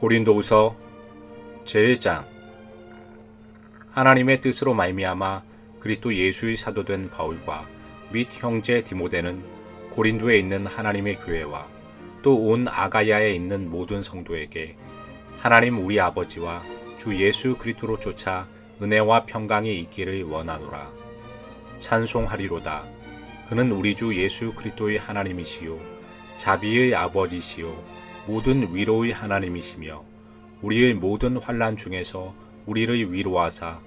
고린도후서 제1장. 하나님의 뜻으로 말미암아 그리스도 예수의 사도된 바울과 및 형제 디모데는 고린도에 있는 하나님의 교회와 또 온 아가야에 있는 모든 성도에게 하나님 우리 아버지와 주 예수 그리스도로 쫓아 은혜와 평강이 있기를 원하노라. 찬송하리로다. 그는 우리 주 예수 그리스도의 하나님이시요 자비의 아버지시요 모든 위로의 하나님이시며 우리의 모든 환난 중에서 우리를 위로하사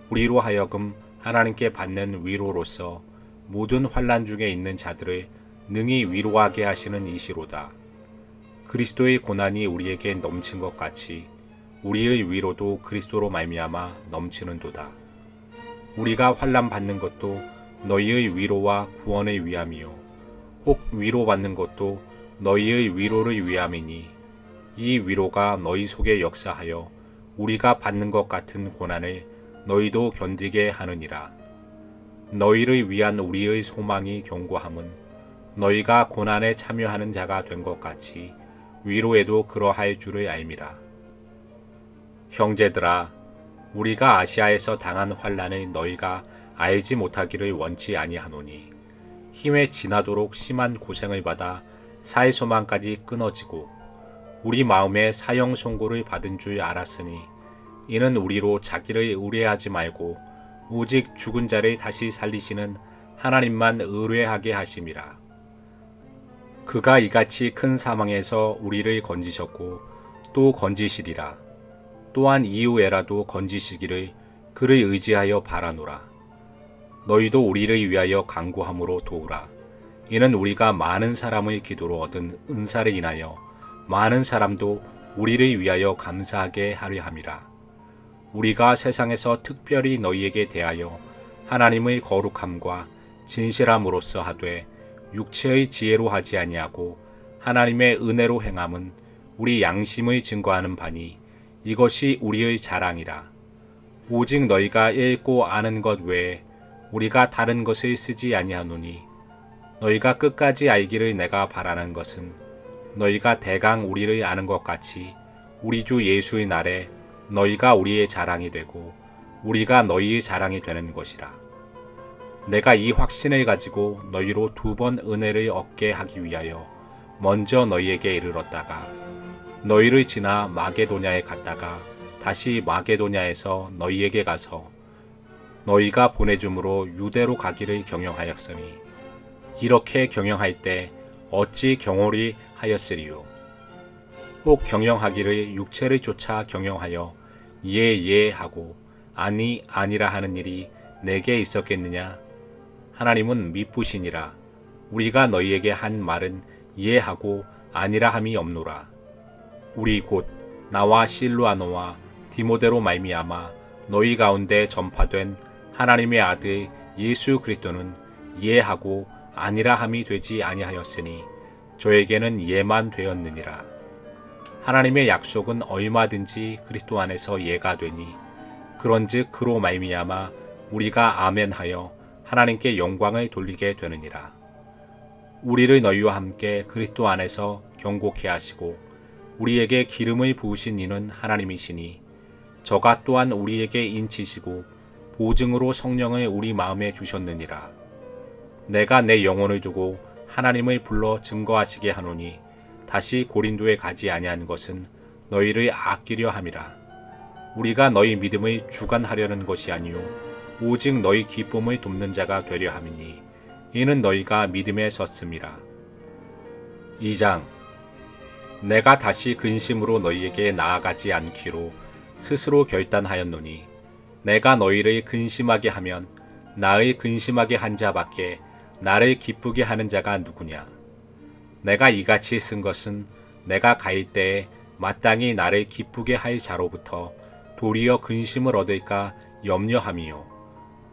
우리로 하여금 하나님께 받는 위로로서 모든 환난 중에 있는 자들을 능히 위로하게 하시는 이시로다. 그리스도의 고난이 우리에게 넘친 것 같이 우리의 위로도 그리스도로 말미암아 넘치는도다. 우리가 환난 받는 것도 너희의 위로와 구원의 위함이요 혹 위로받는 것도 너희의 위로를 위함이니 이 위로가 너희 속에 역사하여 우리가 받는 것 같은 고난을 너희도 견디게 하느니라. 너희를 위한 우리의 소망이 견고함은 너희가 고난에 참여하는 자가 된 것 같이 위로에도 그러할 줄을 알미라. 형제들아, 우리가 아시아에서 당한 환난을 너희가 알지 못하기를 원치 아니하노니 힘에 지나도록 심한 고생을 받아 살 소망까지 끊어지고 우리 마음에 사형 선고를 받은 줄 알았으니 이는 우리로 자기를 의뢰하지 말고 오직 죽은 자를 다시 살리시는 하나님만 의뢰하게 하심이라. 그가 이같이 큰 사망에서 우리를 건지셨고 또 건지시리라. 또한 이후에라도 건지시기를 그를 의지하여 바라노라. 너희도 우리를 위하여 간구함으로 도우라. 이는 우리가 많은 사람의 기도로 얻은 은사를 인하여 많은 사람도 우리를 위하여 감사하게 하려 함이라. 우리가 세상에서 특별히 너희에게 대하여 하나님의 거룩함과 진실함으로써 하되 육체의 지혜로 하지 아니하고 하나님의 은혜로 행함은 우리 양심의 증거하는 바니 이것이 우리의 자랑이라. 오직 너희가 읽고 아는 것 외에 우리가 다른 것을 쓰지 아니하노니 너희가 끝까지 알기를 내가 바라는 것은 너희가 대강 우리를 아는 것 같이 우리 주 예수의 날에 너희가 우리의 자랑이 되고 우리가 너희의 자랑이 되는 것이라. 내가 이 확신을 가지고 너희로 2번 은혜를 얻게 하기 위하여 먼저 너희에게 이르렀다가 너희를 지나 마게도냐에 갔다가 다시 마게도냐에서 너희에게 가서 너희가 보내줌으로 유대로 가기를 경영하였으니 이렇게 경영할 때 어찌 경홀히 하였으리요. 혹 경영하기를 육체를 쫓아 경영하여 예 하고 아니 아니라 하는 일이 내게 있었겠느냐. 하나님은 미쁘시니라. 우리가 너희에게 한 말은 이해하고 아니라 함이 없노라. 우리 곧 나와 실루아노와 디모데로 말미암아 너희 가운데 전파된 하나님의 아들 예수 그리스도는 이해하고 아니라 함이 되지 아니하였으니 저에게는 예만 되었느니라. 하나님의 약속은 얼마든지 그리스도 안에서 예가 되니 그런즉 그로 말미암아 우리가 아멘하여 하나님께 영광을 돌리게 되느니라. 우리를 너희와 함께 그리스도 안에서 경고케 하시고 우리에게 기름을 부으신 이는 하나님이시니 저가 또한 우리에게 인치시고 보증으로 성령을 우리 마음에 주셨느니라. 내가 내 영혼을 두고 하나님을 불러 증거하시게 하노니 다시 고린도에 가지 아니한 것은 너희를 아끼려 함이라. 우리가 너희 믿음을 주관하려는 것이 아니요 오직 너희 기쁨을 돕는 자가 되려 함이니 이는 너희가 믿음에 섰음이라. 2장. 내가 다시 근심으로 너희에게 나아가지 않기로 스스로 결단하였노니 내가 너희를 근심하게 하면 나의 근심하게 한 자밖에 나를 기쁘게 하는 자가 누구냐. 내가 이같이 쓴 것은 내가 갈 때에 마땅히 나를 기쁘게 할 자로부터 도리어 근심을 얻을까 염려함이요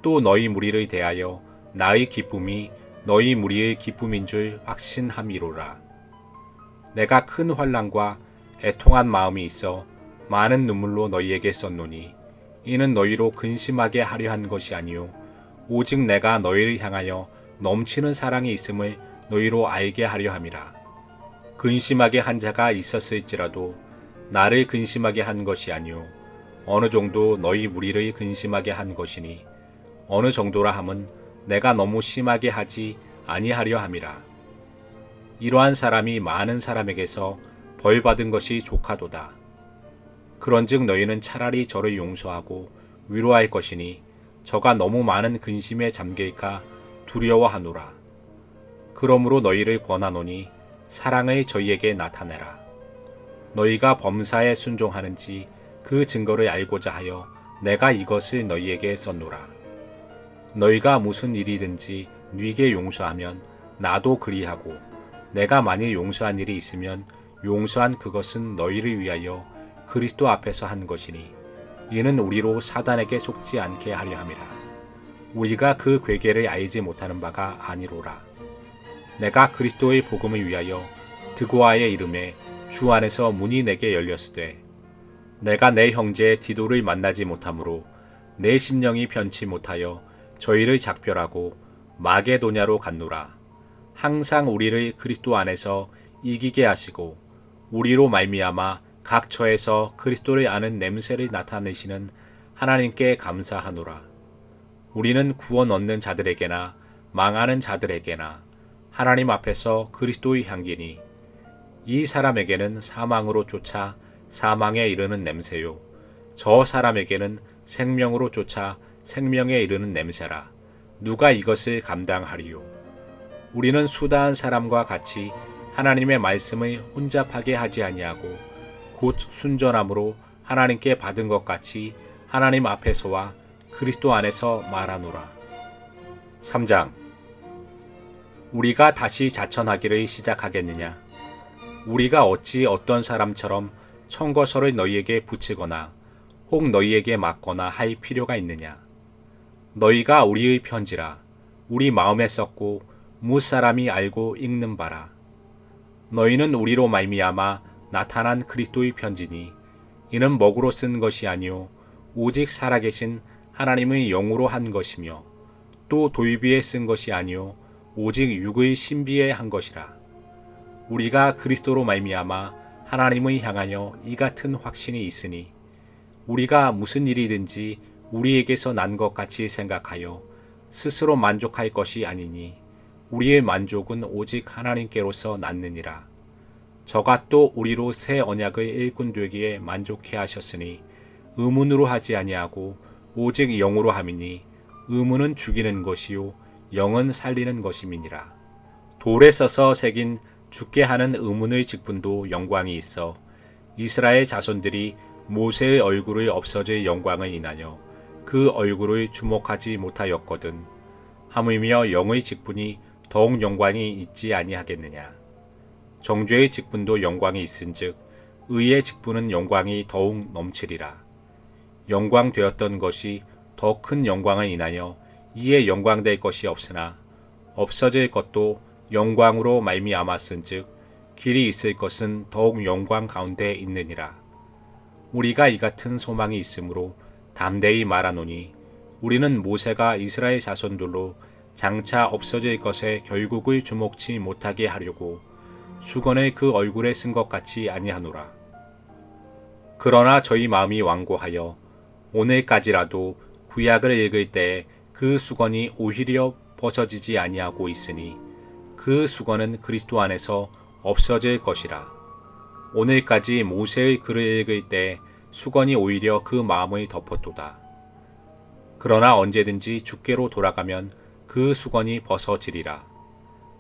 또 너희 무리를 대하여 나의 기쁨이 너희 무리의 기쁨인 줄 확신함이로라. 내가 큰 환난과 애통한 마음이 있어 많은 눈물로 너희에게 썼노니 이는 너희로 근심하게 하려 한 것이 아니요 오직 내가 너희를 향하여 넘치는 사랑이 있음을 너희로 알게 하려 함이라. 근심하게 한 자가 있었을지라도 나를 근심하게 한 것이 아니요 어느 정도 너희 무리를 근심하게 한 것이니 어느 정도라 함은 내가 너무 심하게 하지 아니하려 함이라. 이러한 사람이 많은 사람에게서 벌 받은 것이 족하도다. 그런즉 너희는 차라리 저를 용서하고 위로할 것이니 저가 너무 많은 근심에 잠길까 두려워하노라. 그러므로 너희를 권하노니 사랑을 저희에게 나타내라. 너희가 범사에 순종하는지 그 증거를 알고자 하여 내가 이것을 너희에게 썼노라. 너희가 무슨 일이든지 네게 용서하면 나도 그리하고 내가 만일 용서한 일이 있으면 용서한 그것은 너희를 위하여 그리스도 앞에서 한 것이니 이는 우리로 사단에게 속지 않게 하려 함이라. 우리가 그 괴계를 알지 못하는 바가 아니로라. 내가 그리스도의 복음을 위하여 드고아의 이름에 주 안에서 문이 내게 열렸으되 내가 내 형제 디도를 만나지 못하므로 내 심령이 변치 못하여 저희를 작별하고 마게도냐로 갔노라. 항상 우리를 그리스도 안에서 이기게 하시고 우리로 말미암아 각 처에서 그리스도를 아는 냄새를 나타내시는 하나님께 감사하노라. 우리는 구원 얻는 자들에게나 망하는 자들에게나 하나님 앞에서 그리스도의 향기니 이 사람에게는 사망으로 쫓아 사망에 이르는 냄새요 저 사람에게는 생명으로 쫓아 생명에 이르는 냄새라. 누가 이것을 감당하리요? 우리는 수다한 사람과 같이 하나님의 말씀을 혼잡하게 하지 아니하고 곧 순전함으로 하나님께 받은 것 같이 하나님 앞에서와 그리스도 안에서 말하노라. 3장. 우리가 다시 자천하기를 시작하겠느냐? 우리가 어찌 어떤 사람처럼 청거서를 너희에게 붙이거나 혹 너희에게 맞거나 할 필요가 있느냐? 너희가 우리의 편지라 우리 마음에 썼고 무사람이 알고 읽는 바라. 너희는 우리로 말미암아 나타난 그리스도의 편지니 이는 먹으로 쓴 것이 아니요 오직 살아계신 하나님의 영으로 한 것이며 또 도입비에 쓴 것이 아니요 오직 육의 신비에 한 것이라. 우리가 그리스도로 말미암아 하나님을 향하여 이 같은 확신이 있으니 우리가 무슨 일이든지 우리에게서 난 것 같이 생각하여 스스로 만족할 것이 아니니 우리의 만족은 오직 하나님께로서 났느니라. 저가 또 우리로 새 언약의 일꾼 되기에 만족해 하셨으니 의문으로 하지 아니하고 오직 영으로 함이니 의문은 죽이는 것이요 영은 살리는 것임이니라. 돌에 써서 새긴 죽게 하는 의문의 직분도 영광이 있어 이스라엘 자손들이 모세의 얼굴의 없어질 영광을 인하여 그 얼굴을 주목하지 못하였거든. 하물며 영의 직분이 더욱 영광이 있지 아니하겠느냐. 정죄의 직분도 영광이 있은즉 의의 직분은 영광이 더욱 넘치리라. 영광 되었던 것이 더 큰 영광을 인하여 이에 영광될 것이 없으나 없어질 것도 영광으로 말미암았은즉 길이 있을 것은 더욱 영광 가운데 있느니라. 우리가 이 같은 소망이 있으므로 담대히 말하노니 우리는 모세가 이스라엘 자손들로 장차 없어질 것에 결국을 주목치 못하게 하려고 수건을 그 얼굴에 쓴 것 같이 아니하노라. 그러나 저희 마음이 완고하여 오늘까지라도 구약을 읽을 때에 그 수건이 오히려 벗어지지 아니하고 있으니 그 수건은 그리스도 안에서 없어질 것이라. 오늘까지 모세의 글을 읽을 때 수건이 오히려 그 마음을 덮었도다. 그러나 언제든지 주께로 돌아가면 그 수건이 벗어지리라.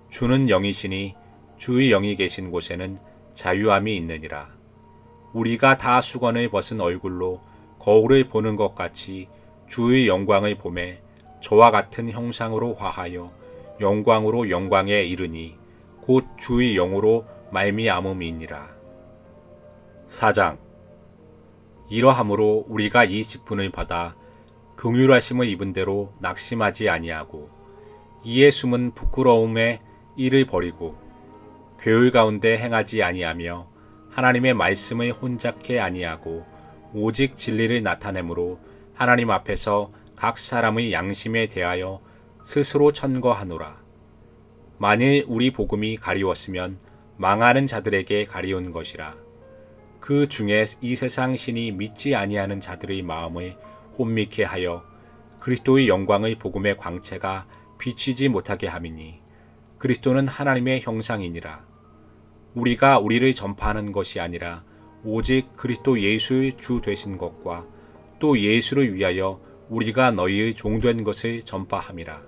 주는 영이시니 주의 영이 계신 곳에는 자유함이 있느니라. 우리가 다 수건을 벗은 얼굴로 거울을 보는 것 같이 주의 영광을 보매 저와 같은 형상으로 화하여 영광으로 영광에 이르니 곧 주의 영으로 말미암음이니라. 4장. 이러함으로 우리가 이 직분을 받아 긍휼하심을 입은 대로 낙심하지 아니하고 이에 숨은 부끄러움에 이를 버리고 괴울 가운데 행하지 아니하며 하나님의 말씀을 혼잡케 아니하고 오직 진리를 나타내므로 하나님 앞에서 각 사람의 양심에 대하여 스스로 천거하노라. 만일 우리 복음이 가리웠으면 망하는 자들에게 가리운 것이라. 그 중에 이 세상 신이 믿지 아니하는 자들의 마음을 혼미케 하여 그리스도의 영광의 복음의 광채가 비치지 못하게 함이니 그리스도는 하나님의 형상이니라. 우리가 우리를 전파하는 것이 아니라 오직 그리스도 예수의 주 되신 것과 또 예수를 위하여 우리가 너희의 종된 것을 전파함이라.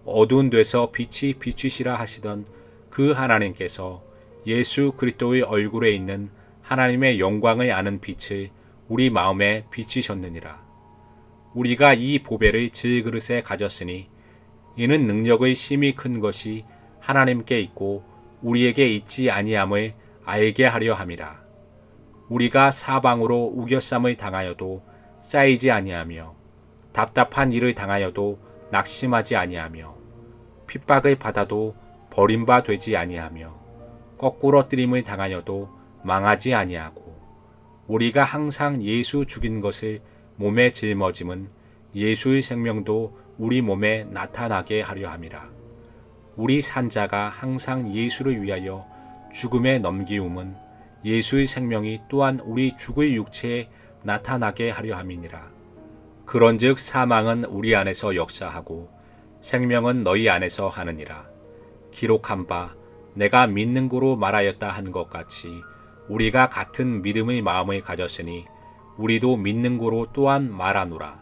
어두운 데서 빛이 비추시라 하시던 그 하나님께서 예수 그리스도의 얼굴에 있는 하나님의 영광을 아는 빛을 우리 마음에 비치셨느니라. 우리가 이 보배를 질그릇에 가졌으니 이는 능력의 심히 큰 것이 하나님께 있고 우리에게 있지 아니함을 알게 하려 함이라. 우리가 사방으로 우겨쌈을 당하여도 쌓이지 아니하며 답답한 일을 당하여도 낙심하지 아니하며 핍박을 받아도 버림바 되지 아니하며 거꾸로 뜨림을 당하여도 망하지 아니하고 우리가 항상 예수 죽인 것을 몸에 짊어짐은 예수의 생명도 우리 몸에 나타나게 하려 함이라. 우리 산자가 항상 예수를 위하여 죽음에 넘기움은 예수의 생명이 또한 우리 죽의 육체에 나타나게 하려 함이니라. 그런즉 사망은 우리 안에서 역사하고 생명은 너희 안에서 하느니라. 기록한 바 내가 믿는 고로 말하였다 한 것 같이 우리가 같은 믿음의 마음을 가졌으니 우리도 믿는 고로 또한 말하노라.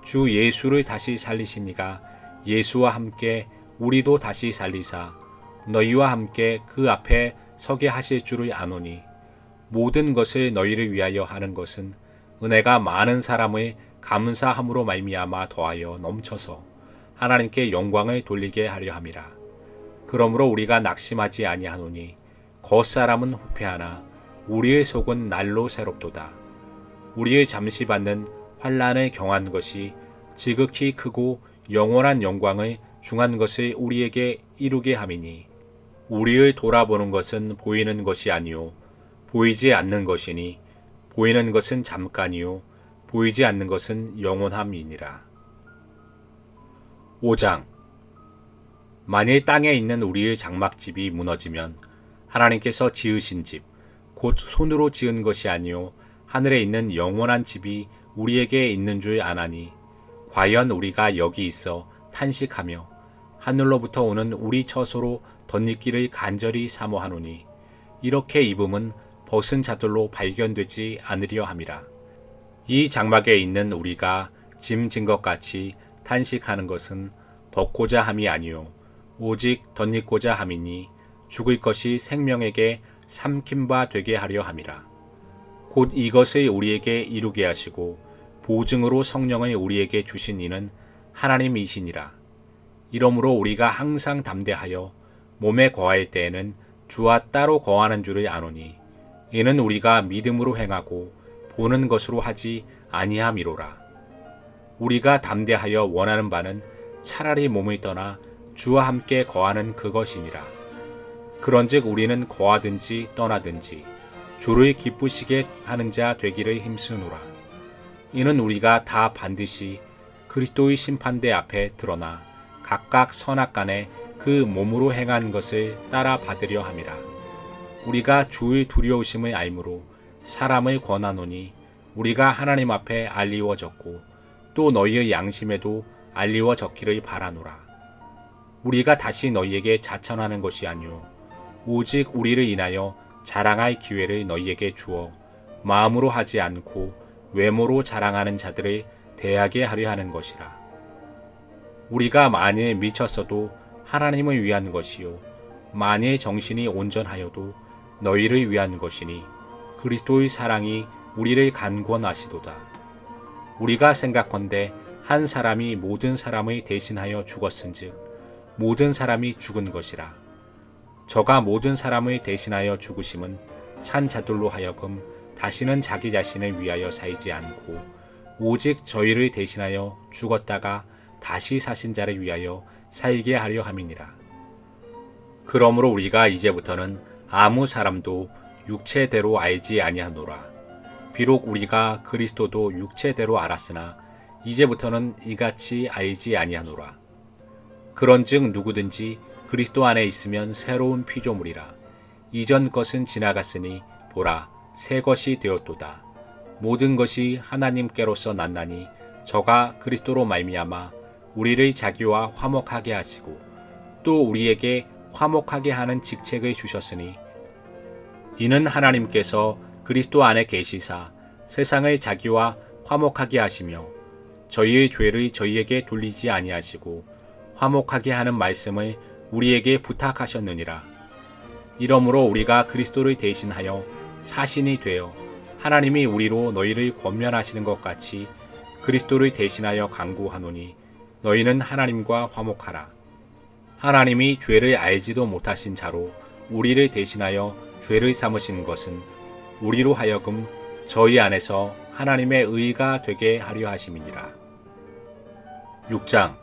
주 예수를 다시 살리시니가 예수와 함께 우리도 다시 살리사 너희와 함께 그 앞에 서게 하실 줄을 아노니 모든 것을 너희를 위하여 하는 것은 은혜가 많은 사람의 감사함으로 말미암아 더하여 넘쳐서 하나님께 영광을 돌리게 하려 함이라. 그러므로 우리가 낙심하지 아니하노니 겉사람은 후패하나 우리의 속은 날로 새롭도다. 우리의 잠시 받는 환난을 경한 것이 지극히 크고 영원한 영광을 중한 것을 우리에게 이루게 함이니 우리의 돌아보는 것은 보이는 것이 아니요 보이지 않는 것이니 보이는 것은 잠깐이요 보이지 않는 것은 영원함이니라. 5장. 만일 땅에 있는 우리의 장막집이 무너지면 하나님께서 지으신 집 곧 손으로 지은 것이 아니요 하늘에 있는 영원한 집이 우리에게 있는 줄 아나니 과연 우리가 여기 있어 탄식하며 하늘로부터 오는 우리 처소로 덧입기를 간절히 사모하노니 이렇게 입음은 벗은 자들로 발견되지 않으려 함이라. 이 장막에 있는 우리가 짐 진 것 같이 탄식하는 것은 벗고자 함이 아니요 오직 덧입고자 함이니 죽을 것이 생명에게 삼킨 바 되게 하려 함이라. 곧 이것을 우리에게 이루게 하시고 보증으로 성령을 우리에게 주신 이는 하나님이시니라. 이러므로 우리가 항상 담대하여 몸에 거할 때에는 주와 따로 거하는 줄을 아노니 이는 우리가 믿음으로 행하고 보는 것으로 하지 아니함이로라. 우리가 담대하여 원하는 바는 차라리 몸을 떠나 주와 함께 거하는 그것이니라. 그런즉 우리는 거하든지 떠나든지 주를 기쁘시게 하는 자 되기를 힘쓰노라. 이는 우리가 다 반드시 그리스도의 심판대 앞에 드러나 각각 선악간에 그 몸으로 행한 것을 따라 받으려 함이라. 우리가 주의 두려우심을 알므로 사람을 권하노니 우리가 하나님 앞에 알리워졌고 또 너희의 양심에도 알리워졌기를 바라노라. 우리가 다시 너희에게 자천하는 것이 아니요 오직 우리를 인하여 자랑할 기회를 너희에게 주어 마음으로 하지 않고 외모로 자랑하는 자들을 대하게 하려 하는 것이라. 우리가 만일 미쳤어도 하나님을 위한 것이요 만일 정신이 온전하여도 너희를 위한 것이니 그리스도의 사랑이 우리를 간권하시도다. 우리가 생각건대 한 사람이 모든 사람을 대신하여 죽었은즉 모든 사람이 죽은 것이라. 저가 모든 사람을 대신하여 죽으심은 산 자들로 하여금 다시는 자기 자신을 위하여 살지 않고 오직 저희를 대신하여 죽었다가 다시 사신 자를 위하여 살게 하려 함이니라. 그러므로 우리가 이제부터는 아무 사람도 육체대로 알지 아니하노라. 비록 우리가 그리스도도 육체대로 알았으나 이제부터는 이같이 알지 아니하노라. 그런즉 누구든지 그리스도 안에 있으면 새로운 피조물이라. 이전 것은 지나갔으니 보라 새 것이 되었도다. 모든 것이 하나님께로서 났나니 저가 그리스도로 말미암아 우리를 자기와 화목하게 하시고 또 우리에게 화목하게 하는 직책을 주셨으니 이는 하나님께서 그리스도 안에 계시사 세상을 자기와 화목하게 하시며 저희의 죄를 저희에게 돌리지 아니하시고 화목하게 하는 말씀을 우리에게 부탁하셨느니라. 이러므로 우리가 그리스도를 대신하여 사신이 되어 하나님이 우리로 너희를 권면하시는 것 같이 그리스도를 대신하여 간구하노니 너희는 하나님과 화목하라. 하나님이 죄를 알지도 못하신 자로 우리를 대신하여 죄를 삼으신 것은 우리로 하여금 저희 안에서 하나님의 의가 되게 하려 하심이니라. 6장.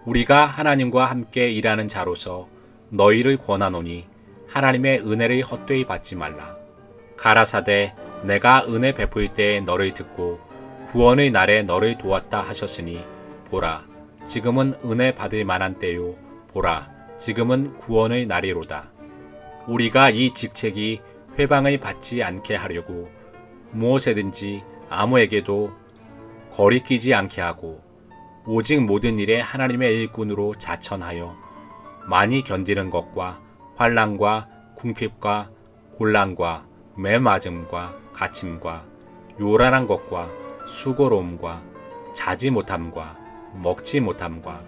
우리가 하나님과 함께 일하는 자로서 너희를 권하노니 하나님의 은혜를 헛되이 받지 말라. 가라사대 내가 은혜 베풀 때에 너를 듣고 구원의 날에 너를 도왔다 하셨으니 보라 지금은 은혜 받을 만한 때요 보라 지금은 구원의 날이로다. 우리가 이 직책이 회방을 받지 않게 하려고 무엇에든지 아무에게도 거리끼지 않게 하고 오직 모든 일에 하나님의 일꾼으로 자천하여 많이 견디는 것과 환난과 궁핍과 곤란과 매맞음과 갇힘과 요란한 것과 수고로움과 자지 못함과 먹지 못함과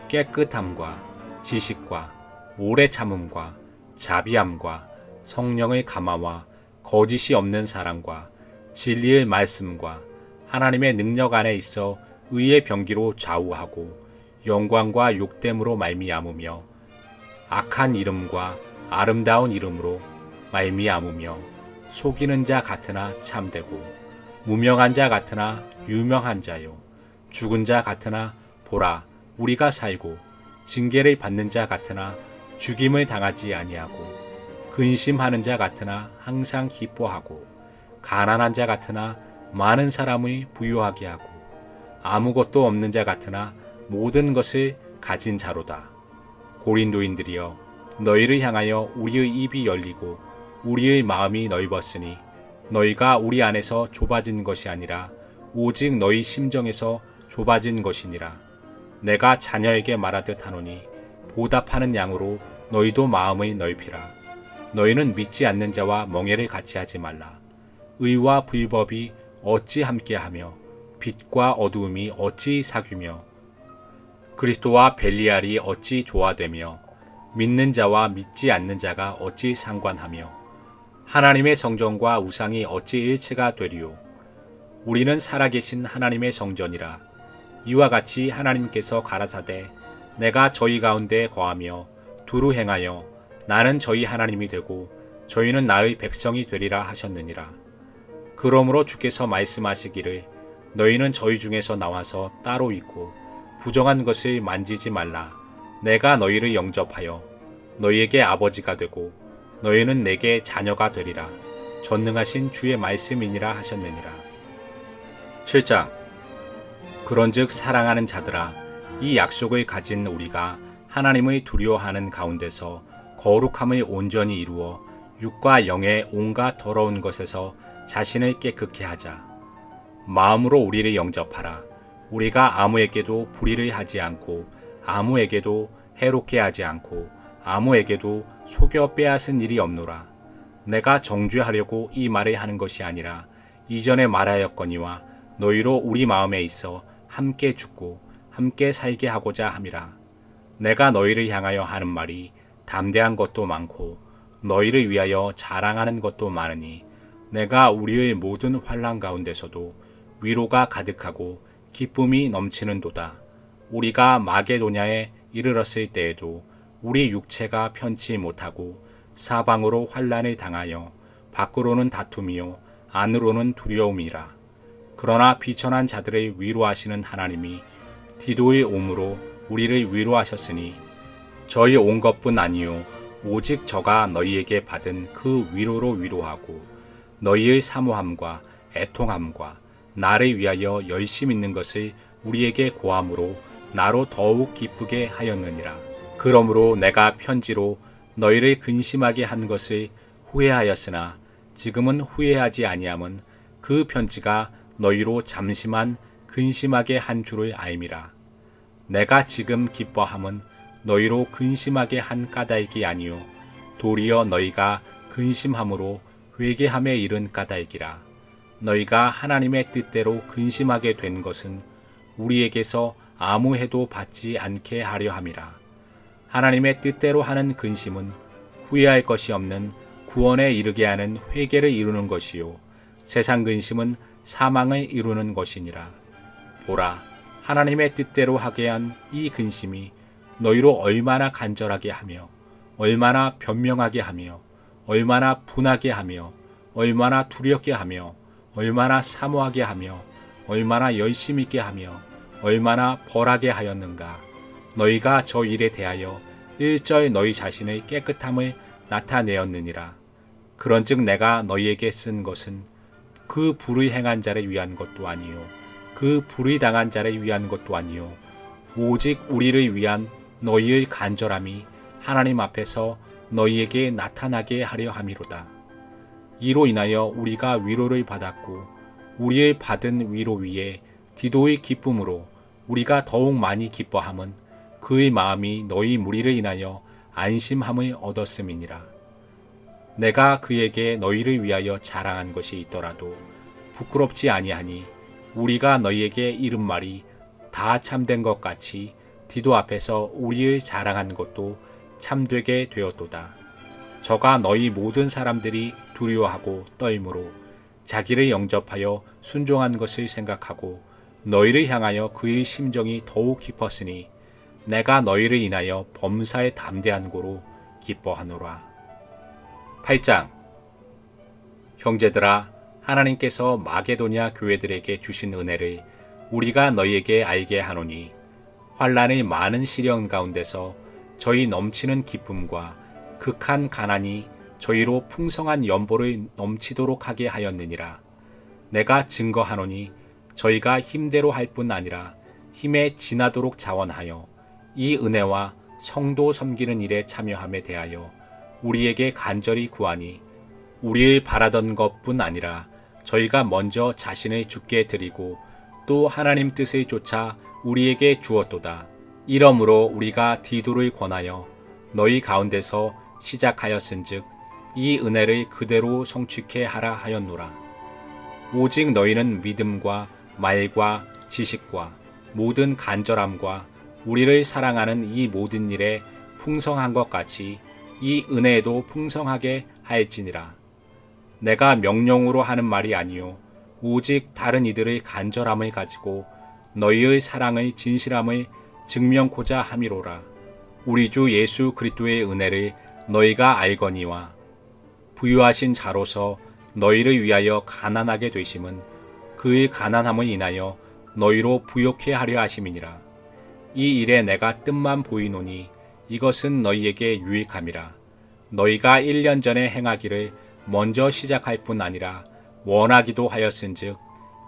깨끗함과 지식과 오래 참음과 자비함과 성령의 감화와 거짓이 없는 사랑과 진리의 말씀과 하나님의 능력 안에 있어 의의 병기로 좌우하고 영광과 욕됨으로 말미암으며 악한 이름과 아름다운 이름으로 말미암으며 속이는 자 같으나 참되고 무명한 자 같으나 유명한 자요 죽은 자 같으나 보라 우리가 살고 징계를 받는 자 같으나 죽임을 당하지 아니하고 근심하는 자 같으나 항상 기뻐하고 가난한 자 같으나 많은 사람을 부유하게 하고 아무것도 없는 자 같으나 모든 것을 가진 자로다. 고린도인들이여 너희를 향하여 우리의 입이 열리고 우리의 마음이 넓었으니 너희가 우리 안에서 좁아진 것이 아니라 오직 너희 심정에서 좁아진 것이니라. 내가 자녀에게 말하듯 하노니 보답하는 양으로 너희도 마음을 넓히라. 너희는 믿지 않는 자와 멍에를 같이 하지 말라. 의와 불법이 어찌 함께하며 빛과 어두움이 어찌 사귀며 그리스도와 벨리알이 어찌 조화되며 믿는 자와 믿지 않는 자가 어찌 상관하며 하나님의 성전과 우상이 어찌 일치가 되리요. 우리는 살아계신 하나님의 성전이라. 이와 같이 하나님께서 가라사대 내가 저희 가운데 거하며 두루 행하여 나는 저희 하나님이 되고 저희는 나의 백성이 되리라 하셨느니라. 그러므로 주께서 말씀하시기를 너희는 저희 중에서 나와서 따로 있고 부정한 것을 만지지 말라. 내가 너희를 영접하여 너희에게 아버지가 되고 너희는 내게 자녀가 되리라. 전능하신 주의 말씀이니라 하셨느니라. 7장. 그런즉 사랑하는 자들아 이 약속을 가진 우리가 하나님을 두려워하는 가운데서 거룩함을 온전히 이루어 육과 영의 온갖 더러운 것에서 자신을 깨끗게 하자. 마음으로 우리를 영접하라. 우리가 아무에게도 불의를 하지 않고 아무에게도 해롭게 하지 않고 아무에게도 속여 빼앗은 일이 없노라. 내가 정죄하려고 이 말을 하는 것이 아니라 이전에 말하였거니와 너희로 우리 마음에 있어 함께 죽고 함께 살게 하고자 함이라. 내가 너희를 향하여 하는 말이 담대한 것도 많고 너희를 위하여 자랑하는 것도 많으니 내가 우리의 모든 환난 가운데서도 위로가 가득하고 기쁨이 넘치는도다. 우리가 마게도냐에 이르렀을 때에도 우리 육체가 편치 못하고 사방으로 환난을 당하여 밖으로는 다툼이요 안으로는 두려움이라. 그러나 비천한 자들을 위로하시는 하나님이 디도의 옴으로 우리를 위로하셨으니 저희 온 것뿐 아니요 오직 저가 너희에게 받은 그 위로로 위로하고 너희의 사모함과 애통함과 나를 위하여 열심 있는 것을 우리에게 고함으로 나로 더욱 기쁘게 하였느니라. 그러므로 내가 편지로 너희를 근심하게 한 것을 후회하였으나 지금은 후회하지 아니함은 그 편지가 너희로 잠시만 근심하게 한 줄을 알미라. 내가 지금 기뻐함은 너희로 근심하게 한 까닭이 아니요 도리어 너희가 근심함으로 회개함에 이른 까닭이라. 너희가 하나님의 뜻대로 근심하게 된 것은 우리에게서 아무 해도 받지 않게 하려 함이라. 하나님의 뜻대로 하는 근심은 후회할 것이 없는 구원에 이르게 하는 회개를 이루는 것이요 세상 근심은 사망을 이루는 것이니라. 보라, 하나님의 뜻대로 하게 한 이 근심이 너희로 얼마나 간절하게 하며 얼마나 변명하게 하며 얼마나 분하게 하며 얼마나 두렵게 하며 얼마나 사모하게 하며 얼마나 열심 있게 하며 얼마나 벌하게 하였는가. 너희가 저 일에 대하여 일절 너희 자신의 깨끗함을 나타내었느니라. 그런즉 내가 너희에게 쓴 것은 그 불의 행한 자를 위한 것도 아니요 그 불의 당한 자를 위한 것도 아니요 오직 우리를 위한 너희의 간절함이 하나님 앞에서 너희에게 나타나게 하려 함이로다. 이로 인하여 우리가 위로를 받았고 우리의 받은 위로 위에 디도의 기쁨으로 우리가 더욱 많이 기뻐함은 그의 마음이 너희 무리를 인하여 안심함을 얻었음이니라. 내가 그에게 너희를 위하여 자랑한 것이 있더라도 부끄럽지 아니하니 우리가 너희에게 이른 말이 다 참된 것 같이 디도 앞에서 우리의 자랑한 것도 참되게 되었도다. 저가 너희 모든 사람들이 두려워하고 떨므로 자기를 영접하여 순종한 것을 생각하고 너희를 향하여 그의 심정이 더욱 깊었으니 내가 너희를 인하여 범사에 담대한 고로 기뻐하노라. 8장. 형제들아, 하나님께서 마게도냐 교회들에게 주신 은혜를 우리가 너희에게 알게 하노니 환난의 많은 시련 가운데서 저희 넘치는 기쁨과 극한 가난이 저희로 풍성한 연보를 넘치도록 하게 하였느니라. 내가 증거하노니 저희가 힘대로 할 뿐 아니라 힘에 지나도록 자원하여 이 은혜와 성도 섬기는 일에 참여함에 대하여 우리에게 간절히 구하니 우리의 바라던 것뿐 아니라 저희가 먼저 자신을 주께 드리고 또 하나님 뜻을 쫓아 우리에게 주었도다. 이러므로 우리가 디도를 권하여 너희 가운데서 시작하였은즉 이 은혜를 그대로 성취케 하라 하였노라. 오직 너희는 믿음과 말과 지식과 모든 간절함과 우리를 사랑하는 이 모든 일에 풍성한 것 같이 이 은혜에도 풍성하게 하였지니라. 내가 명령으로 하는 말이 아니요 오직 다른 이들의 간절함을 가지고 너희의 사랑의 진실함을 증명코자 함이로라. 우리 주 예수 그리스도의 은혜를 너희가 알거니와 부유하신 자로서 너희를 위하여 가난하게 되심은 그의 가난함을 인하여 너희로 부욕해 하려 하심이니라. 이 일에 내가 뜻만 보이노니 이것은 너희에게 유익함이라. 너희가 1년 전에 행하기를 먼저 시작할 뿐 아니라 원하기도 하였은즉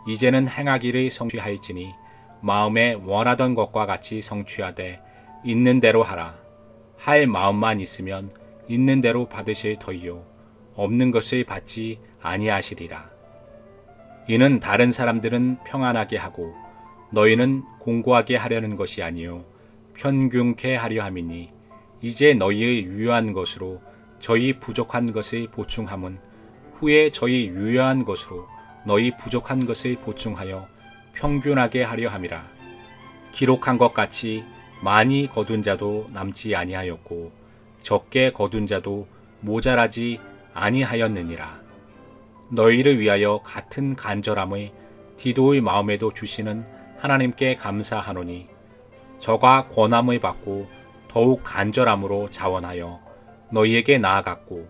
이제는 행하기를 성취하였으니 마음에 원하던 것과 같이 성취하되 있는 대로 하라. 할 마음만 있으면 있는 대로 받으실 터이요 없는 것을 받지 아니하시리라. 이는 다른 사람들은 평안하게 하고 너희는 공고하게 하려는 것이 아니요 편균케 하려 함이니 이제 너희의 유효한 것으로 저희 부족한 것을 보충함은 후에 저희 유효한 것으로 너희 부족한 것을 보충하여 평균하게 하려 함이라. 기록한 것 같이 많이 거둔 자도 남지 아니하였고 적게 거둔 자도 모자라지 아니하였느니라. 너희를 위하여 같은 간절함을 디도의 마음에도 주시는 하나님께 감사하노니 저가 권함을 받고 더욱 간절함으로 자원하여 너희에게 나아갔고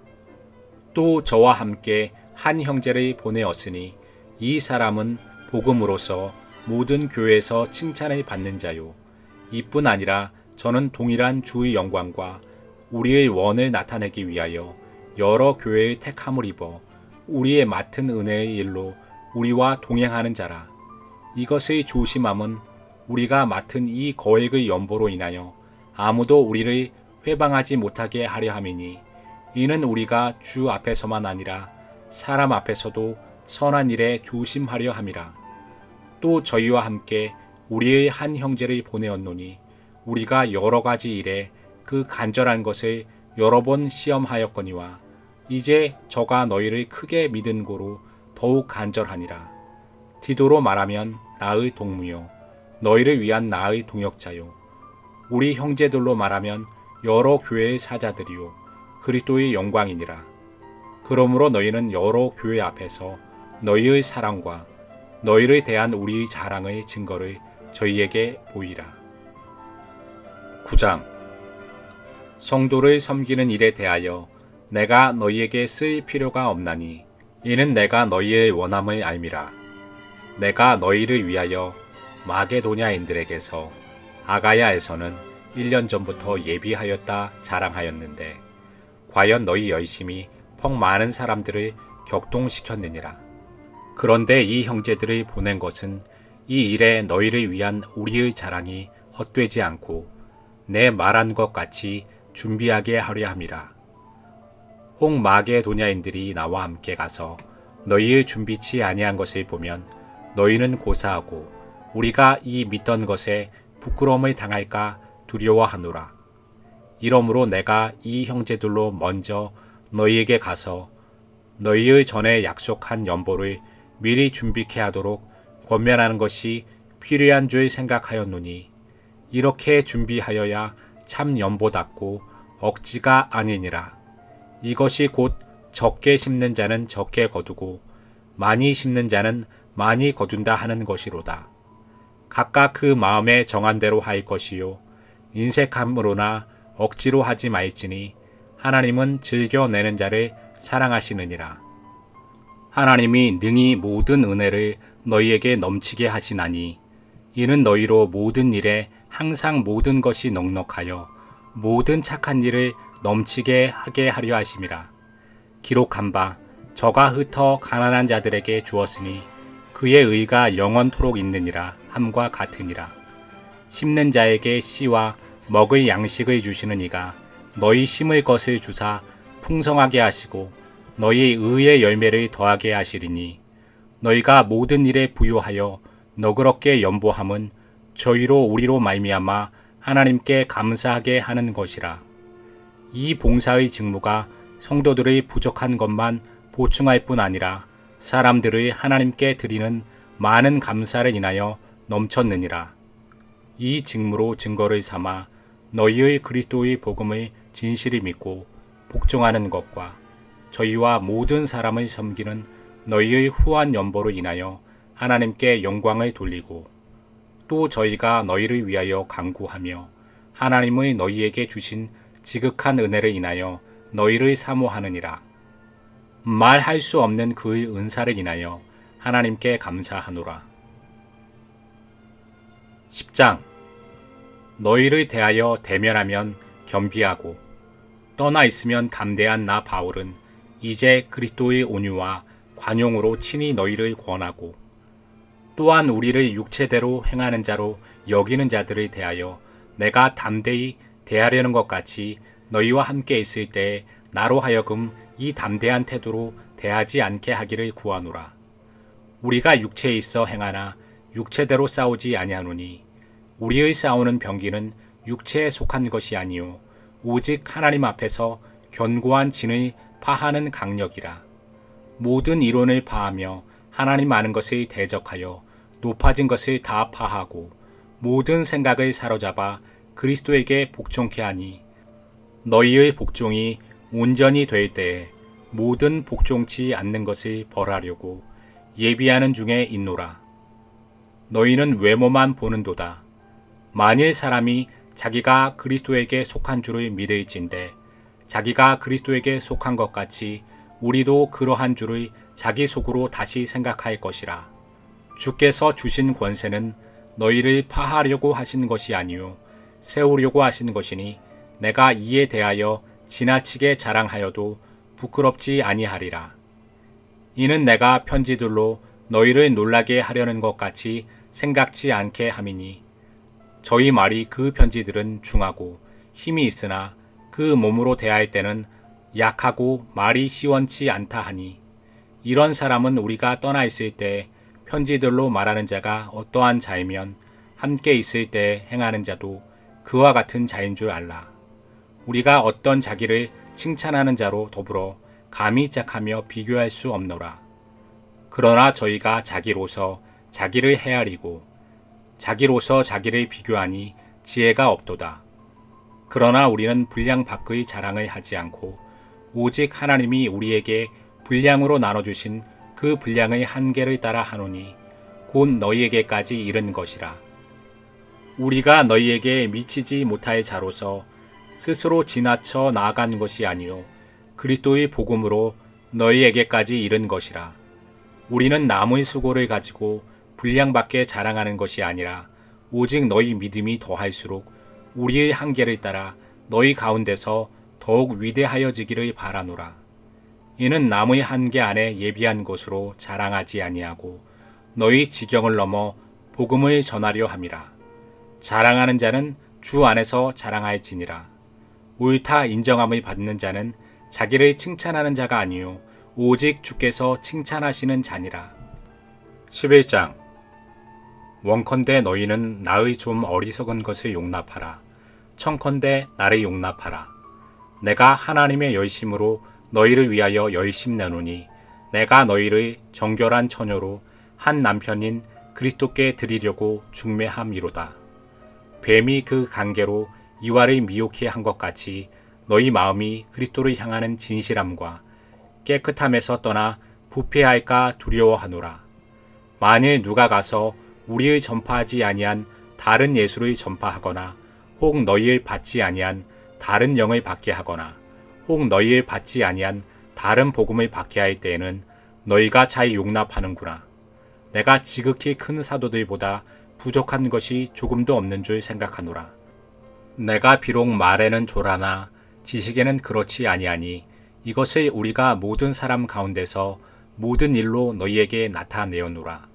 또 저와 함께 한 형제를 보내었으니 이 사람은 복음으로서 모든 교회에서 칭찬을 받는 자요 이뿐 아니라 저는 동일한 주의 영광과 우리의 원을 나타내기 위하여 여러 교회의 택함을 입어 우리의 맡은 은혜의 일로 우리와 동행하는 자라. 이것의 조심함은 우리가 맡은 이 거액의 연보로 인하여 아무도 우리를 회방하지 못하게 하려 함이니 이는 우리가 주 앞에서만 아니라 사람 앞에서도 선한 일에 조심하려 함이라. 또 저희와 함께 우리의 한 형제를 보내었노니 우리가 여러 가지 일에 그 간절한 것을 여러 번 시험하였거니와 이제 저가 너희를 크게 믿은 고로 더욱 간절하니라. 디도로 말하면 나의 동무요 너희를 위한 나의 동역자요 우리 형제들로 말하면 여러 교회의 사자들이요 그리스도의 영광이니라. 그러므로 너희는 여러 교회 앞에서 너희의 사랑과 너희를 대한 우리의 자랑의 증거를 저희에게 보이라. 9장. 성도를 섬기는 일에 대하여 내가 너희에게 쓰일 필요가 없나니 이는 내가 너희의 원함을 알미라. 내가 너희를 위하여 마게도냐인들에게서 아가야에서는 1년 전부터 예비하였다 자랑하였는데 과연 너희 열심히 퍽 많은 사람들을 격동시켰느니라. 그런데 이 형제들을 보낸 것은 이 일에 너희를 위한 우리의 자랑이 헛되지 않고 내 말한 것 같이 준비하게 하려 함이라. 혹 마게도냐인들이 나와 함께 가서 너희의 준비치 아니한 것을 보면 너희는 고사하고 우리가 이 믿던 것에 부끄러움을 당할까 두려워하노라. 이러므로 내가 이 형제들로 먼저 너희에게 가서 너희의 전에 약속한 연보를 미리 준비케 하도록 권면하는 것이 필요한 줄 생각하였노니 이렇게 준비하여야 참 연보답고 억지가 아니니라. 이것이 곧 적게 심는 자는 적게 거두고 많이 심는 자는 많이 거둔다 하는 것이로다. 각각 그 마음에 정한 대로 할 것이요 인색함으로나 억지로 하지 말지니 하나님은 즐겨내는 자를 사랑하시느니라. 하나님이 능히 모든 은혜를 너희에게 넘치게 하시나니 이는 너희로 모든 일에 항상 모든 것이 넉넉하여 모든 착한 일을 넘치게 하게 하려 하심이라. 기록한 바 저가 흩어 가난한 자들에게 주었으니 그의 의가 영원토록 있느니라 함과 같으니라. 심는 자에게 씨와 먹을 양식을 주시는 이가 너희 심을 것을 주사 풍성하게 하시고 너희 의의 열매를 더하게 하시리니 너희가 모든 일에 부요하여 너그럽게 연보함은 저희로 우리로 말미암아 하나님께 감사하게 하는 것이라. 이 봉사의 직무가 성도들의 부족한 것만 보충할 뿐 아니라 사람들의 하나님께 드리는 많은 감사를 인하여 넘쳤느니라. 이 직무로 증거를 삼아 너희의 그리스도의 복음을 진실히 믿고 복종하는 것과 저희와 모든 사람을 섬기는 너희의 후한 연보로 인하여 하나님께 영광을 돌리고 또 저희가 너희를 위하여 간구하며 하나님의 너희에게 주신 지극한 은혜를 인하여 너희를 사모하느니라. 말할 수 없는 그의 은사를 인하여 하나님께 감사하노라. 10장. 너희를 대하여 대면하면 겸비하고 떠나 있으면 담대한 나 바울은 이제 그리스도의 온유와 관용으로 친히 너희를 권하고 또한 우리를 육체대로 행하는 자로 여기는 자들을 대하여 내가 담대히 대하려는 것 같이 너희와 함께 있을 때에 나로 하여금 이 담대한 태도로 대하지 않게 하기를 구하노라. 우리가 육체에 있어 행하나 육체대로 싸우지 아니하노니 우리의 싸우는 병기는 육체에 속한 것이 아니요 오직 하나님 앞에서 견고한 진을 파하는 강력이라. 모든 이론을 파하며 하나님 아는 것을 대적하여 높아진 것을 다 파하고 모든 생각을 사로잡아 그리스도에게 복종케 하니 너희의 복종이 온전히 될 때에 모든 복종치 않는 것을 벌하려고 예비하는 중에 있노라. 너희는 외모만 보는도다. 만일 사람이 자기가 그리스도에게 속한 줄을 믿을진대 자기가 그리스도에게 속한 것 같이 우리도 그러한 줄을 자기 속으로 다시 생각할 것이라. 주께서 주신 권세는 너희를 파하려고 하신 것이 아니요 세우려고 하신 것이니 내가 이에 대하여 지나치게 자랑하여도 부끄럽지 아니하리라. 이는 내가 편지들로 너희를 놀라게 하려는 것 같이 생각지 않게 함이니 저희 말이 그 편지들은 중하고 힘이 있으나 그 몸으로 대할 때는 약하고 말이 시원치 않다 하니 이런 사람은 우리가 떠나 있을 때 편지들로 말하는 자가 어떠한 자이면 함께 있을 때 행하는 자도 그와 같은 자인 줄 알라. 우리가 어떤 자기를 칭찬하는 자로 더불어 감히 짝하며 비교할 수 없노라. 그러나 저희가 자기로서 자기를 헤아리고 자기로서 자기를 비교하니 지혜가 없도다. 그러나 우리는 분량 밖의 자랑을 하지 않고 오직 하나님이 우리에게 분량으로 나눠주신 그 분량의 한계를 따라 하노니 곧 너희에게까지 이른 것이라. 우리가 너희에게 미치지 못할 자로서 스스로 지나쳐 나아간 것이 아니요 그리스도의 복음으로 너희에게까지 이른 것이라. 우리는 남의 수고를 가지고 분량밖에 자랑하는 것이 아니라 오직 너희 믿음이 더할수록 우리의 한계를 따라 너희 가운데서 더욱 위대하여지기를 바라노라. 이는 남의 한계 안에 예비한 것으로 자랑하지 아니하고 너희 지경을 넘어 복음을 전하려 함이라. 자랑하는 자는 주 안에서 자랑할지니라. 옳다 인정함을 받는 자는 자기를 칭찬하는 자가 아니요 오직 주께서 칭찬하시는 자니라. 11장. 원컨대 너희는 나의 좀 어리석은 것을 용납하라. 청컨대 나를 용납하라. 내가 하나님의 열심으로 너희를 위하여 열심 내노니 내가 너희를 정결한 처녀로 한 남편인 그리스도께 드리려고 중매함이로다. 뱀이 그 관계로 이와를 미혹해 한 것 같이 너희 마음이 그리스도를 향하는 진실함과 깨끗함에서 떠나 부패할까 두려워하노라. 만일 누가 가서 우리의 전파하지 아니한 다른 예수를 전파하거나 혹 너희를 받지 아니한 다른 영을 받게 하거나 혹 너희를 받지 아니한 다른 복음을 받게 할 때에는 너희가 잘 용납하는구나. 내가 지극히 큰 사도들보다 부족한 것이 조금도 없는 줄 생각하노라. 내가 비록 말에는 조라나 지식에는 그렇지 아니하니 이것을 우리가 모든 사람 가운데서 모든 일로 너희에게 나타내어노라.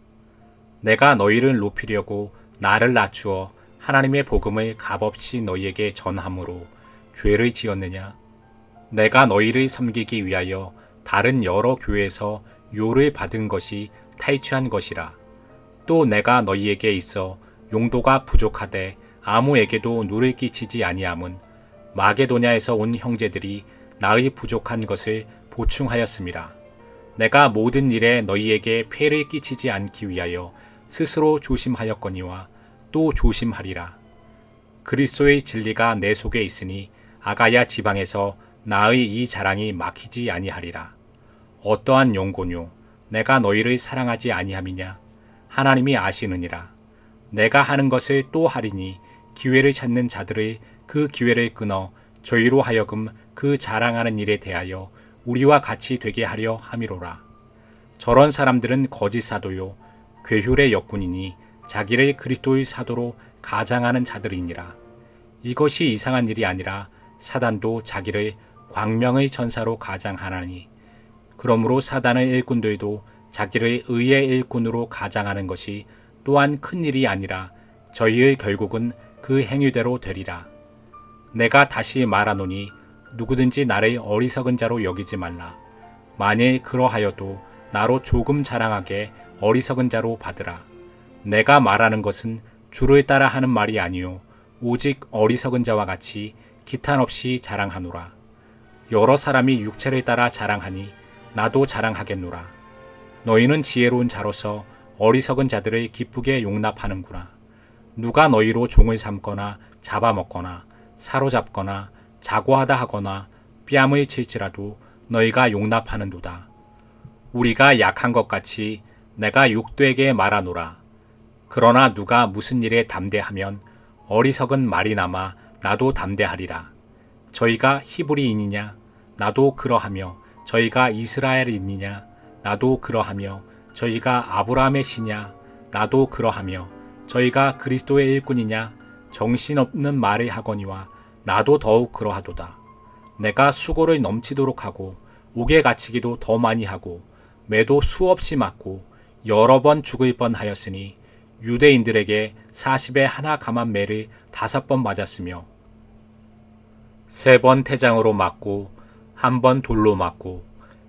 내가 너희를 높이려고 나를 낮추어 하나님의 복음을 값없이 너희에게 전함으로 죄를 지었느냐? 내가 너희를 섬기기 위하여 다른 여러 교회에서 요를 받은 것이 탈취한 것이라. 또 내가 너희에게 있어 용도가 부족하되 아무에게도 누를 끼치지 아니함은 마게도냐에서 온 형제들이 나의 부족한 것을 보충하였음이라. 내가 모든 일에 너희에게 폐를 끼치지 않기 위하여 스스로 조심하였거니와 또 조심하리라. 그리스도의 진리가 내 속에 있으니 아가야 지방에서 나의 이 자랑이 막히지 아니하리라. 어떠한 용고뇨? 내가 너희를 사랑하지 아니함이냐? 하나님이 아시느니라. 내가 하는 것을 또 하리니 기회를 찾는 자들을 그 기회를 끊어 저희로 하여금 그 자랑하는 일에 대하여 우리와 같이 되게 하려 함이로라. 저런 사람들은 거짓 사도요 괴휼의 역군이니 자기를 그리스도의 사도로 가장하는 자들이니라. 이것이 이상한 일이 아니라 사단도 자기를 광명의 천사로 가장하나니 그러므로 사단의 일꾼들도 자기를 의의 일꾼으로 가장하는 것이 또한 큰 일이 아니라 저희의 결국은 그 행위대로 되리라. 내가 다시 말하노니 누구든지 나를 어리석은 자로 여기지 말라. 만일 그러하여도 나로 조금 자랑하게 어리석은 자로 받으라. 내가 말하는 것은 주를 따라 하는 말이 아니요 오직 어리석은 자와 같이 기탄 없이 자랑하노라. 여러 사람이 육체를 따라 자랑하니 나도 자랑하겠노라. 너희는 지혜로운 자로서 어리석은 자들을 기쁘게 용납하는구나. 누가 너희로 종을 삼거나 잡아먹거나 사로잡거나 자고하다 하거나 뺨을 칠지라도 너희가 용납하는도다. 우리가 약한 것 같이 내가 육되게 말하노라. 그러나 누가 무슨 일에 담대하면 어리석은 말이나마 나도 담대하리라. 저희가 히브리인이냐? 나도 그러하며 저희가 이스라엘인이냐? 나도 그러하며 저희가 아브라함의 씨냐? 나도 그러하며 저희가 그리스도의 일꾼이냐? 정신없는 말을 하거니와 나도 더욱 그러하도다. 내가 수고를 넘치도록 하고 옥에 갇히기도 더 많이 하고 매도 수없이 맞고 여러 번 죽을 뻔하였으니 유대인들에게 40에 하나 감한 매를 5번 맞았으며 3번 태장으로 맞고 1번 돌로 맞고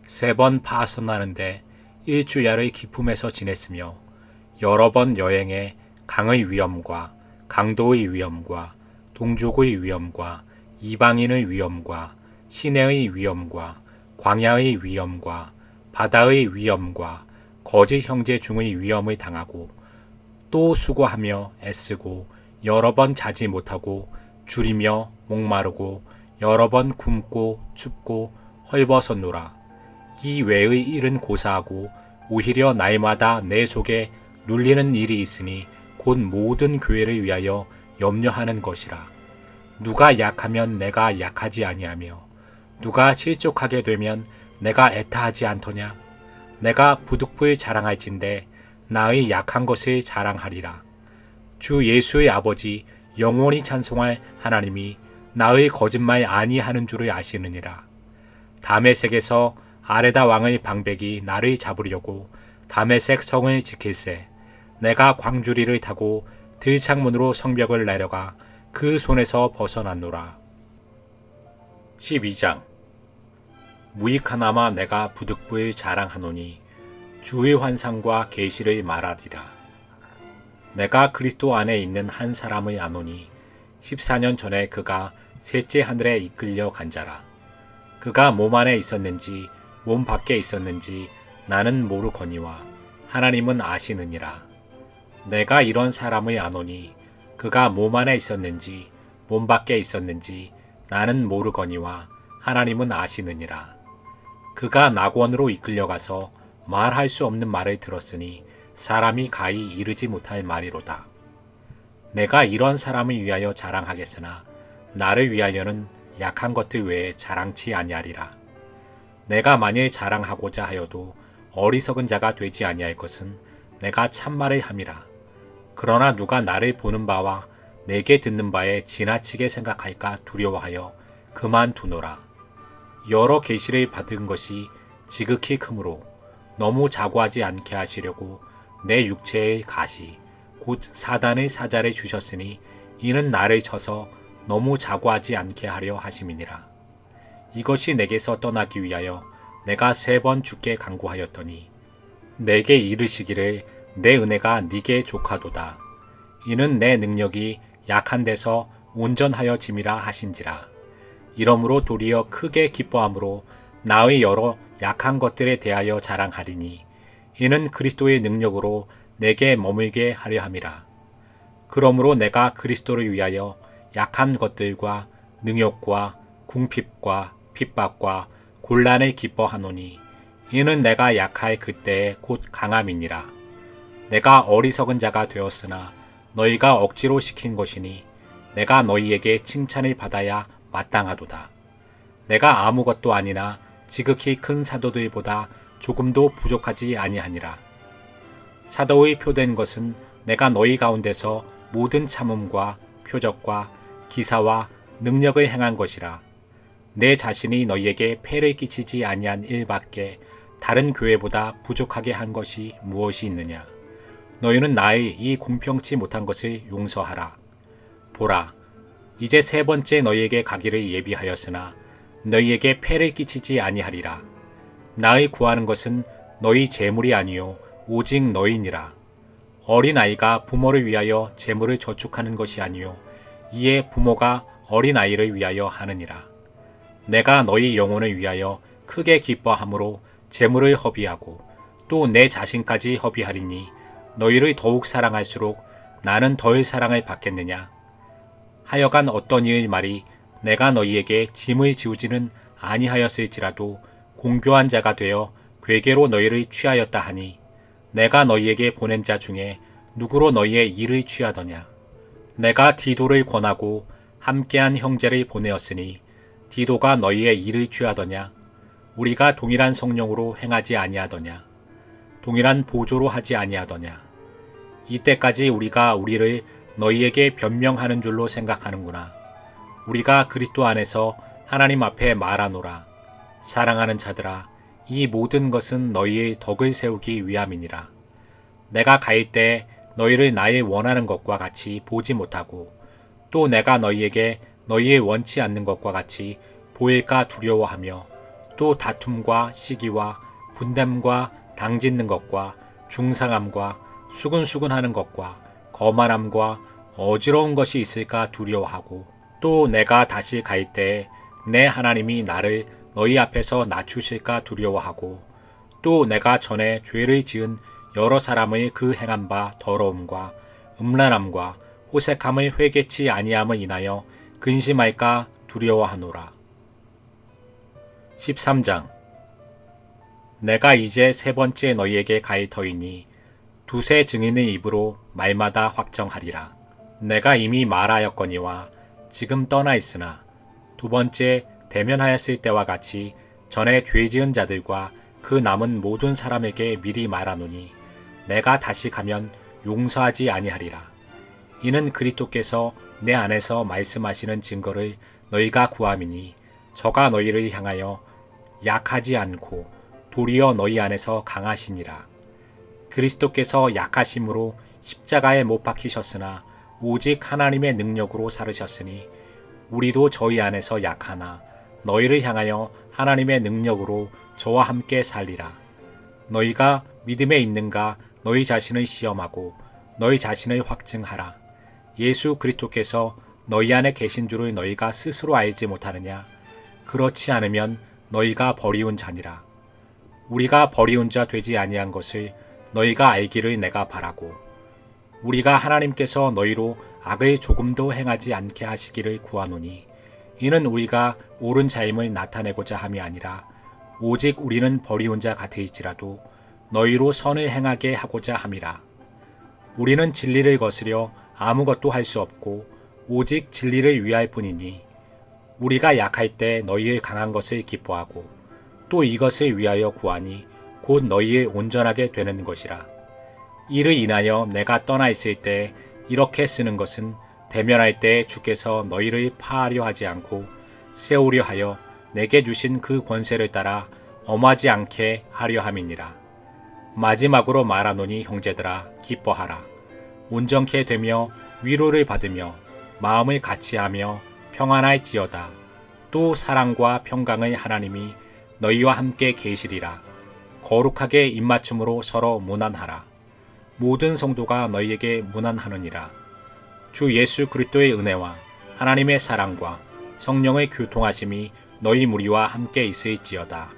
3번 파선하는데 일주야를 기품에서 지냈으며 여러 번 여행에 강의 위험과 강도의 위험과 동족의 위험과 이방인의 위험과 시내의 위험과 광야의 위험과 바다의 위험과 거짓 형제 중의 위험을 당하고 또 수고하며 애쓰고 여러 번 자지 못하고 줄이며 목마르고 여러 번 굶고 춥고 헐벗었노라. 이 외의 일은 고사하고 오히려 날마다 내 속에 눌리는 일이 있으니 곧 모든 교회를 위하여 염려하는 것이라. 누가 약하면 내가 약하지 아니하며 누가 실족하게 되면 내가 애타하지 않더냐. 내가 부득불 자랑할진대 나의 약한 것을 자랑하리라. 주 예수의 아버지 영원히 찬송할 하나님이 나의 거짓말 아니하는 줄을 아시느니라. 다메섹에서 아레다 왕의 방백이 나를 잡으려고 다메섹 성을 지킬세 내가 광주리를 타고 들창문으로 성벽을 내려가 그 손에서 벗어났노라. 12장 무익하나마 내가 부득불 자랑하노니 주의 환상과 계시를 말하리라. 내가 그리스도 안에 있는 한 사람의 아노니 14년 전에 그가 셋째 하늘에 이끌려 간 자라. 그가 몸 안에 있었는지 몸 밖에 있었는지 나는 모르거니와 하나님은 아시느니라. 내가 이런 사람의 아노니 그가 몸 안에 있었는지 몸 밖에 있었는지 나는 모르거니와 하나님은 아시느니라. 그가 낙원으로 이끌려가서 말할 수 없는 말을 들었으니 사람이 가히 이르지 못할 말이로다. 내가 이런 사람을 위하여 자랑하겠으나 나를 위하여는 약한 것들 외에 자랑치 아니하리라. 내가 만일 자랑하고자 하여도 어리석은 자가 되지 아니할 것은 내가 참말을 함이라. 그러나 누가 나를 보는 바와 내게 듣는 바에 지나치게 생각할까 두려워하여 그만두노라. 여러 계시를 받은 것이 지극히 크므로 너무 자고하지 않게 하시려고 내 육체의 가시 곧 사단의 사자를 주셨으니 이는 나를 쳐서 너무 자고하지 않게 하려 하심이니라. 이것이 내게서 떠나기 위하여 내가 3번 주께 간구하였더니 내게 이르시기를 내 은혜가 네게 족하도다. 이는 내 능력이 약한 데서 온전하여 짐이라 하신지라. 이러므로 도리어 크게 기뻐함으로 나의 여러 약한 것들에 대하여 자랑하리니 이는 그리스도의 능력으로 내게 머물게 하려 함이라. 그러므로 내가 그리스도를 위하여 약한 것들과 능욕과 궁핍과 핍박과 곤란을 기뻐하노니 이는 내가 약할 그때에 곧 강함이니라. 내가 어리석은 자가 되었으나 너희가 억지로 시킨 것이니 내가 너희에게 칭찬을 받아야 마땅하도다. 내가 아무것도 아니나 지극히 큰 사도들보다 조금도 부족하지 아니하니라. 사도의 표된 것은 내가 너희 가운데서 모든 참음과 표적과 기사와 능력을 행한 것이라. 내 자신이 너희에게 폐를 끼치지 아니한 일밖에 다른 교회보다 부족하게 한 것이 무엇이 있느냐. 너희는 나의 이 공평치 못한 것을 용서하라. 보라, 이제 3번째 너희에게 가기를 예비하였으나 너희에게 폐를 끼치지 아니하리라. 나의 구하는 것은 너희 재물이 아니요 오직 너희니라. 어린아이가 부모를 위하여 재물을 저축하는 것이 아니요 이에 부모가 어린아이를 위하여 하느니라. 내가 너희 영혼을 위하여 크게 기뻐함으로 재물을 허비하고 또 내 자신까지 허비하리니 너희를 더욱 사랑할수록 나는 덜 사랑을 받겠느냐. 하여간 어떤 이의 말이 내가 너희에게 짐을 지우지는 아니하였을지라도 공교한 자가 되어 괴계로 너희를 취하였다 하니 내가 너희에게 보낸 자 중에 누구로 너희의 일을 취하더냐. 내가 디도를 권하고 함께한 형제를 보내었으니 디도가 너희의 일을 취하더냐. 우리가 동일한 성령으로 행하지 아니하더냐. 동일한 보조로 하지 아니하더냐. 이때까지 우리가 우리를 너희에게 변명하는 줄로 생각하는구나. 우리가 그리스도 안에서 하나님 앞에 말하노라. 사랑하는 자들아, 이 모든 것은 너희의 덕을 세우기 위함이니라. 내가 갈 때 너희를 나의 원하는 것과 같이 보지 못하고 또 내가 너희에게 너희의 원치 않는 것과 같이 보일까 두려워하며 또 다툼과 시기와 분담과 당짓는 것과 중상함과 수근수근하는 것과 거만함과 어지러운 것이 있을까 두려워하고 또 내가 다시 갈 때에 내 하나님이 나를 너희 앞에서 낮추실까 두려워하고 또 내가 전에 죄를 지은 여러 사람의 그 행한 바 더러움과 음란함과 호색함의 회개치 아니함을 인하여 근심할까 두려워하노라. 13장. 내가 이제 세 번째 너희에게 갈 터이니 두세 증인의 입으로 말마다 확정하리라. 내가 이미 말하였거니와 지금 떠나 있으나 두 번째 대면하였을 때와 같이 전에 죄 지은 자들과 그 남은 모든 사람에게 미리 말하노니 내가 다시 가면 용서하지 아니하리라. 이는 그리스도께서 내 안에서 말씀하시는 증거를 너희가 구함이니 저가 너희를 향하여 약하지 않고 도리어 너희 안에서 강하시니라. 그리스도께서 약하심으로 십자가에 못 박히셨으나 오직 하나님의 능력으로 살으셨으니 우리도 저희 안에서 약하나 너희를 향하여 하나님의 능력으로 저와 함께 살리라. 너희가 믿음에 있는가 너희 자신을 시험하고 너희 자신을 확증하라. 예수 그리스도께서 너희 안에 계신 줄을 너희가 스스로 알지 못하느냐? 그렇지 않으면 너희가 버리운 자니라. 우리가 버리운 자 되지 아니한 것을 너희가 알기를 내가 바라고 우리가 하나님께서 너희로 악을 조금도 행하지 않게 하시기를 구하노니 이는 우리가 옳은 자임을 나타내고자 함이 아니라 오직 우리는 버리운 자 같을지라도 너희로 선을 행하게 하고자 함이라. 우리는 진리를 거스려 아무것도 할 수 없고 오직 진리를 위할 뿐이니 우리가 약할 때 너희의 강한 것을 기뻐하고 또 이것을 위하여 구하니 곧 너희의 온전하게 되는 것이라. 이를 인하여 내가 떠나 있을 때 이렇게 쓰는 것은 대면할 때 주께서 너희를 파하려 하지 않고 세우려 하여 내게 주신 그 권세를 따라 엄하지 않게 하려 함이니라. 마지막으로 말하노니 형제들아 기뻐하라. 온전케 되며 위로를 받으며 마음을 같이하며 평안할지어다. 또 사랑과 평강의 하나님이 너희와 함께 계시리라. 거룩하게 입맞춤으로 서로 문안하라. 모든 성도가 너희에게 문안하느니라. 주 예수 그리스도의 은혜와 하나님의 사랑과 성령의 교통하심이 너희 무리와 함께 있을지어다.